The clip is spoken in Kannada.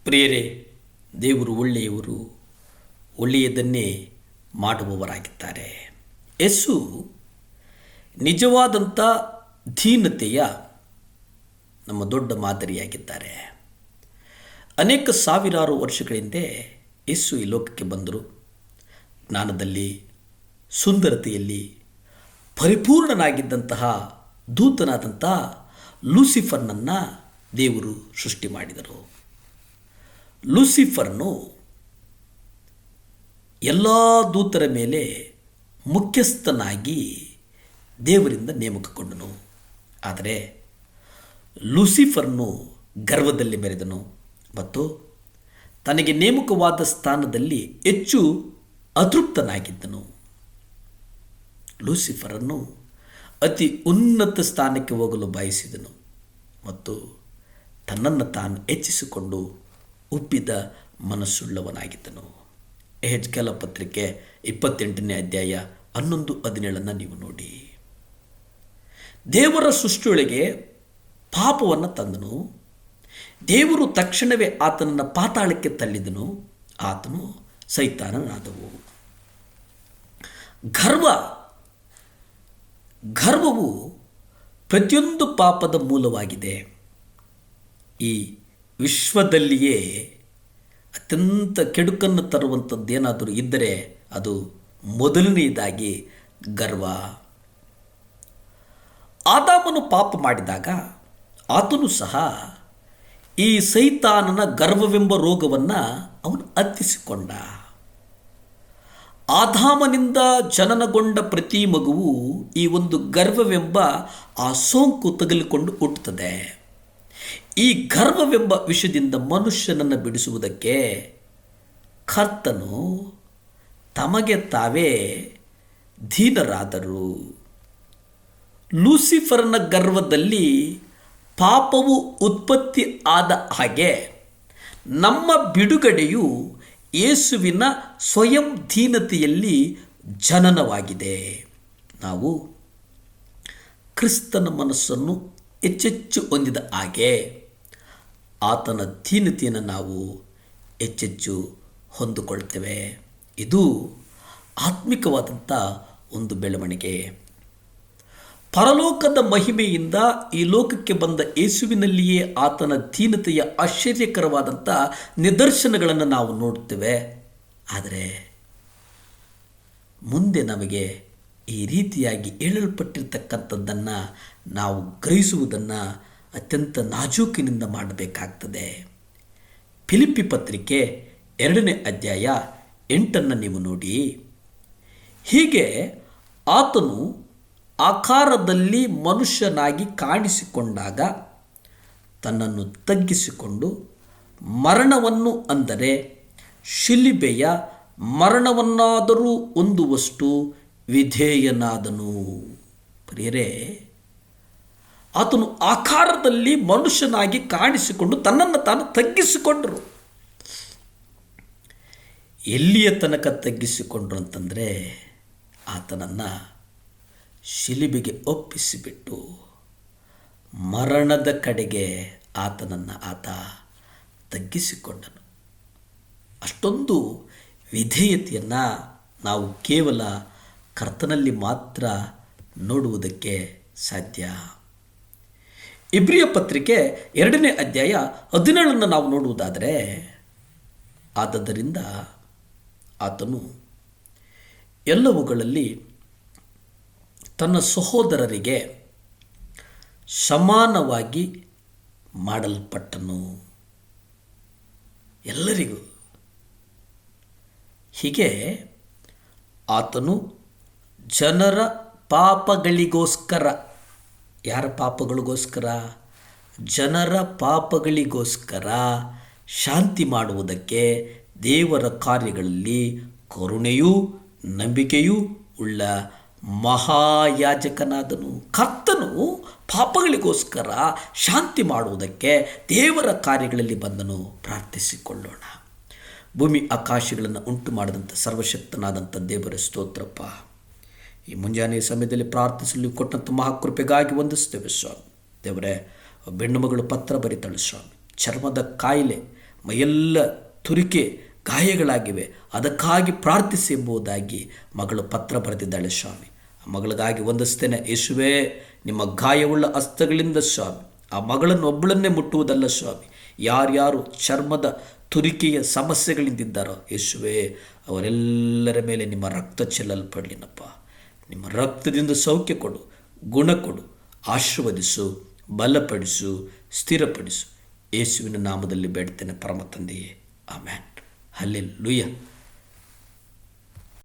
ಪ್ರಿಯರೇ, ದೇವರು ಒಳ್ಳೆಯವರು, ಒಳ್ಳೆಯದನ್ನೇ ಮಾಡುವವರಾಗಿದ್ದಾರೆ. ಯೇಸು ನಿಜವಾದಂಥ ದೀನತೆಯ ನಮ್ಮ ದೊಡ್ಡ ಮಾದರಿಯಾಗಿದ್ದಾರೆ. ಅನೇಕ ಸಾವಿರಾರು ವರ್ಷಗಳ ಹಿಂದೆ ಯೇಸು ಈ ಲೋಕಕ್ಕೆ ಬಂದರು. ಜ್ಞಾನದಲ್ಲಿ, ಸುಂದರತೆಯಲ್ಲಿ ಪರಿಪೂರ್ಣನಾಗಿದ್ದಂತಹ ದೂತನಾದಂಥ ಲೂಸಿಫರ್ನನ್ನು ದೇವರು ಸೃಷ್ಟಿ ಮಾಡಿದರು. ಲೂಸಿಫರ್ನು ಎಲ್ಲ ದೂತರ ಮೇಲೆ ಮುಖ್ಯಸ್ಥನಾಗಿ ದೇವರಿಂದ ನೇಮಕಗೊಂಡನು. ಆದರೆ ಲೂಸಿಫರ್ನು ಗರ್ವದಲ್ಲಿ ಮೆರೆದನು ಮತ್ತು ತನಗೆ ನೇಮಕವಾದ ಸ್ಥಾನದಲ್ಲಿ ಹೆಚ್ಚು ಅತೃಪ್ತನಾಗಿದ್ದನು. ಲೂಸಿಫರನ್ನು ಅತಿ ಉನ್ನತ ಸ್ಥಾನಕ್ಕೆ ಹೋಗಲು ಬಯಸಿದನು ಮತ್ತು ತನ್ನನ್ನು ತಾನು ಹೆಚ್ಚಿಸಿಕೊಂಡು ಉಬ್ಬಿದ ಮನಸ್ಸುಳ್ಳವನಾಗಿದ್ದನು. ಎಹೆಜ್ಕೇಲ ಪತ್ರಿಕೆ 28ನೇ ಅಧ್ಯಾಯ 11-17 ನೀವು ನೋಡಿ. ದೇವರ ಸೃಷ್ಟಿಯೊಳಗೆ ಪಾಪವನ್ನು ತಂದನು. ದೇವರು ತಕ್ಷಣವೇ ಆತನನ್ನು ಪಾತಾಳಕ್ಕೆ ತಳ್ಳಿದನು. ಆತನು ಸೈತಾನನಾದವು. ಗರ್ವವು ಪ್ರತಿಯೊಂದು ಪಾಪದ ಮೂಲವಾಗಿದೆ. ಈ ವಿಶ್ವದಲ್ಲಿಯೇ ಅತ್ಯಂತ ಕೆಡುಕನ್ನು ತರುವಂಥದ್ದೇನಾದರೂ ಇದ್ದರೆ ಅದು ಮೊದಲನೆಯದಾಗಿ ಗರ್ವ. ಆದಾಮನು ಪಾಪ ಮಾಡಿದಾಗ ಆತನು ಸಹ ಈ ಸೈತಾನನ ಗರ್ವವೆಂಬ ರೋಗವನ್ನು ಅವನು ಹತ್ತಿಸಿಕೊಂಡ. ಆದಾಮನಿಂದ ಜನನಗೊಂಡ ಪ್ರತಿ ಮಗುವು ಈ ಒಂದು ಗರ್ವವೆಂಬ ಆ ಸೋಂಕು ತಗುಲಿಕೊಂಡು ಹುಟ್ಟುತ್ತದೆ. ಈ ಗರ್ವವೆಂಬ ವಿಷಯದಿಂದ ಮನುಷ್ಯನನ್ನು ಬಿಡಿಸುವುದಕ್ಕೆ ಕರ್ತನು ತಮಗೆ ತಾವೇ ದೀನರಾದರು. ಲೂಸಿಫರ್ನ ಗರ್ವದಲ್ಲಿ ಪಾಪವು ಉತ್ಪತ್ತಿ ಆದ ಹಾಗೆ ನಮ್ಮ ಬಿಡುಗಡೆಯು ಯೇಸುವಿನ ಸ್ವಯಂ ದೀನತೆಯಲ್ಲಿ ಜನನವಾಗಿದೆ. ನಾವು ಕ್ರಿಸ್ತನ ಮನಸ್ಸನ್ನು ಹೆಚ್ಚೆಚ್ಚು ಹೊಂದಿದ ಹಾಗೆ ಆತನ ದೀನತೆಯನ್ನು ನಾವು ಹೆಚ್ಚೆಚ್ಚು ಹೊಂದಿಕೊಳ್ತೇವೆ. ಇದು ಆತ್ಮಿಕವಾದಂಥ ಒಂದು ಬೆಳವಣಿಗೆ. ಪರಲೋಕದ ಮಹಿಮೆಯಿಂದ ಈ ಲೋಕಕ್ಕೆ ಬಂದ ಯೇಸುವಿನಲ್ಲಿಯೇ ಆತನ ದೀನತೆಯ ಆಶ್ಚರ್ಯಕರವಾದಂಥ ನಿದರ್ಶನಗಳನ್ನು ನಾವು ನೋಡ್ತೇವೆ. ಆದರೆ ಮುಂದೆ ನಮಗೆ ಈ ರೀತಿಯಾಗಿ ಹೇಳಲ್ಪಟ್ಟಿರ್ತಕ್ಕಂಥದ್ದನ್ನು ನಾವು ಗ್ರಹಿಸುವುದನ್ನು ಅತ್ಯಂತ ನಾಜೂಕಿನಿಂದ ಮಾಡಬೇಕಾಗ್ತದೆ. ಫಿಲಿಪ್ಪಿ ಪತ್ರಿಕೆ 2ನೇ ಅಧ್ಯಾಯ 8 ನೀವು ನೋಡಿ. ಹೀಗೆ ಆತನು ಆಕಾರದಲ್ಲಿ ಮನುಷ್ಯನಾಗಿ ಕಾಣಿಸಿಕೊಂಡಾಗ ತನ್ನನ್ನು ತಗ್ಗಿಸಿಕೊಂಡು ಮರಣವನ್ನು, ಅಂದರೆ ಶಿಲುಬೆಯ ಮರಣವನ್ನಾದರೂ ಹೊಂದುವಷ್ಟು ವಿಧೇಯನಾದನು. ಪ್ರಿಯರೇ, ಆತನು ಆಕಾರದಲ್ಲಿ ಮನುಷ್ಯನಾಗಿ ಕಾಣಿಸಿಕೊಂಡು ತನ್ನನ್ನು ತಾನು ತಗ್ಗಿಸಿಕೊಂಡರು. ಎಲ್ಲಿಯ ತನಕ ತಗ್ಗಿಸಿಕೊಂಡ್ರು ಅಂತಂದರೆ ಆತನನ್ನು ಶಿಲುಬೆಗೆ ಒಪ್ಪಿಸಿಬಿಟ್ಟು ಮರಣದ ಕಡೆಗೆ ಆತನನ್ನು ಆತ ತಗ್ಗಿಸಿಕೊಂಡನು. ಅಷ್ಟೊಂದು ವಿಧೇಯತೆಯನ್ನು ನಾವು ಕೇವಲ ಕರ್ತನಲ್ಲಿ ಮಾತ್ರ ನೋಡುವುದಕ್ಕೆ ಸಾಧ್ಯ. ಇಬ್ರಿಯ ಪತ್ರಿಕೆ 2ನೇ ಅಧ್ಯಾಯ 17 ನಾವು ನೋಡುವುದಾದರೆ, ಆದದರಿಂದ ಆತನು ಎಲ್ಲವುಗಳಲ್ಲಿ ತನ್ನ ಸಹೋದರರಿಗೆ ಸಮಾನವಾಗಿ ಮಾಡಲ್ಪಟ್ಟನು. ಎಲ್ಲರಿಗೂ ಹೀಗೆ ಆತನು ಜನರ ಪಾಪಗಳಿಗೋಸ್ಕರ, ಯಾರ ಪಾಪಗಳಿಗೋಸ್ಕರ? ಜನರ ಪಾಪಗಳಿಗೋಸ್ಕರ ಶಾಂತಿ ಮಾಡುವುದಕ್ಕೆ ದೇವರ ಕಾರ್ಯಗಳಲ್ಲಿ ಕರುಣೆಯೂ ನಂಬಿಕೆಯೂ ಉಳ್ಳ ಮಹಾಯಾಜಕನಾದನು. ಕರ್ತನು ಪಾಪಗಳಿಗೋಸ್ಕರ ಶಾಂತಿ ಮಾಡುವುದಕ್ಕೆ ದೇವರ ಕಾರ್ಯಗಳಲ್ಲಿ ಬಂದನು. ಪ್ರಾರ್ಥಿಸಿಕೊಳ್ಳೋಣ. ಭೂಮಿ ಆಕಾಶಗಳನ್ನು ಉಂಟು ಮಾಡಿದಂಥ ಸರ್ವಶಕ್ತನಾದಂಥ ದೇವರ ಸ್ತೋತ್ರಪ್ಪ. ಈ ಮುಂಜಾನೆ ಸಮಯದಲ್ಲಿ ಪ್ರಾರ್ಥಿಸಲು ಕೊಟ್ಟಂಥ ಮಹಾಕೃಪೆಗಾಗಿ ವಂದಿಸ್ತೇವೆ ಸ್ವಾಮಿ. ದೇವರೇ, ಬೆಣ್ಣು ಮಗಳು ಪತ್ರ ಬರಿತಾಳು ಸ್ವಾಮಿ. ಚರ್ಮದ ಕಾಯಿಲೆ ಮೈಯೆಲ್ಲ ತುರಿಕೆ ಗಾಯಗಳಾಗಿವೆ, ಅದಕ್ಕಾಗಿ ಪ್ರಾರ್ಥಿಸಿ ಎಂಬುದಾಗಿ ಮಗಳು ಪತ್ರ ಬರೆದಿದ್ದಾಳೆ ಸ್ವಾಮಿ. ಆ ಮಗಳಿಗಾಗಿ ವಂದಿಸ್ತೇನೆ ಯೇಸುವೇ. ನಿಮ್ಮ ಗಾಯವುಳ್ಳ ಹಸ್ತಗಳಿಂದ ಸ್ವಾಮಿ ಆ ಮಗಳನ್ನು ಒಬ್ಬಳನ್ನೇ ಮುಟ್ಟುವುದಲ್ಲ ಸ್ವಾಮಿ, ಯಾರ್ಯಾರು ಚರ್ಮದ ತುರಿಕೆಯ ಸಮಸ್ಯೆಗಳಿಂದಿದ್ದಾರೋ ಯೇಸುವೇ ಅವರೆಲ್ಲರ ಮೇಲೆ ನಿಮ್ಮ ರಕ್ತ ಚೆಲ್ಲಲ್ಪಡಲಿನಪ್ಪ. ನಿಮ್ಮ ರಕ್ತದಿಂದ ಸೌಖ್ಯ ಕೊಡು, ಗುಣ ಕೊಡು, ಆಶೀರ್ವದಿಸು, ಬಲಪಡಿಸು, ಸ್ಥಿರಪಡಿಸು. ಯೇಸುವಿನ ನಾಮದಲ್ಲಿ ಬೇಡ್ತೇನೆ ಪರಮ ತಂದೆಯೇ, ಆಮೆನ್. ಹಲ್ಲೆಲೂಯಾ.